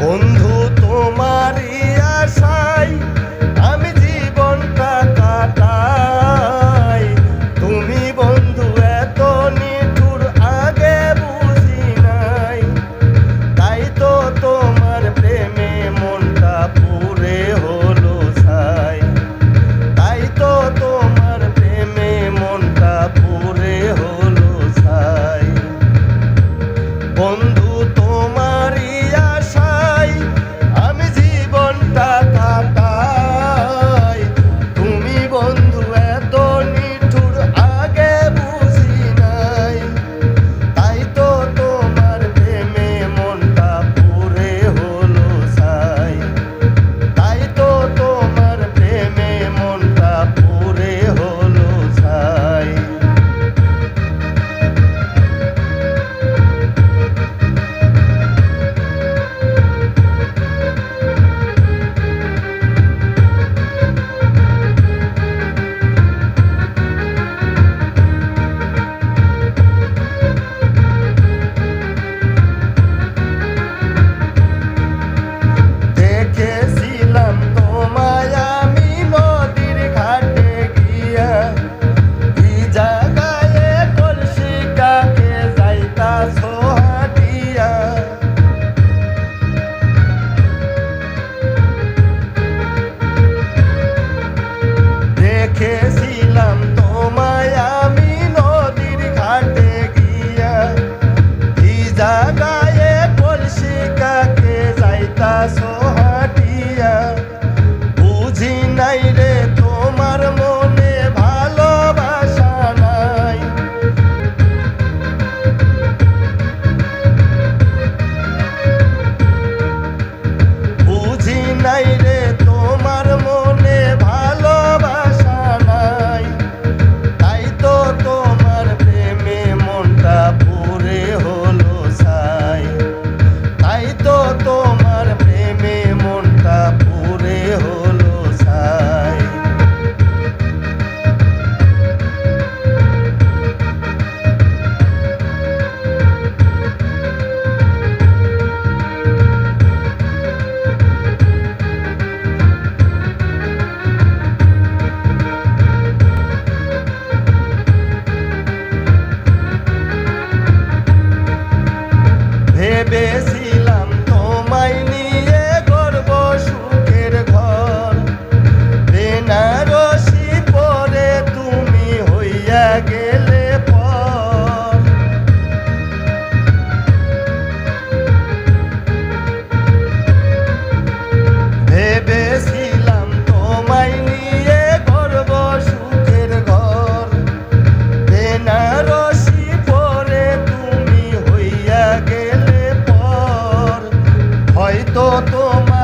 বন্ধু তোমারই আশায় আমি জীবনটা কাটাই। তুমি বন্ধু এত নিঠুর আগে বুঝি নাই, তাই তো তোমার প্রেমে মনটা পুরে হলো ছাই। তাই তো তোমার প্রেমে মনটা পুরে হলো ছাই। বন্ধু তোমারই আশায় আমি জীবনটা কাটাই। তুমি বন্ধু এত নিঠুর আগে বুঝি নাই, তাই তো তোমার প্রেমে মনটা পুরে হলো ছাই। তাই তো তোমার প্রেমে মনটা পুরে হলো ছাই। দেখেছিলাম তোমায় আমি নদীর ঘাটে গিয়া, ভিজা গায়ে কলসি কাকে যাইতাছো হাঁটিয়া। দেখেছিলাম তোমায় আমি নদীর ঘাটে গিয়া, ভিজা গায়ে কলসি কাকে যাইতাছো হাঁটিয়া। বুঝি নাই রে তোমার মনে ভালোবাসা নাই। বুঝি নাই রে তোমার মনে ভালোবাসা নাই, তাই তো তোমার প্রেমে মনটা পুরে হলো ছাই। তাই তো তোমার প্রেমে মনটা পুরে হলো ছাই। ভেবেছিলাম তোমায় নিয়ে গড়ব সুখের ঘর, বেনারসি পরে তুমি হইয়া গেলে পর। ভেবেছিলাম তোমায় নিয়ে গড়ব সুখের ঘর, বেনারসি পরে তুমি হইয়া গেলে পর। হয়তো তোমার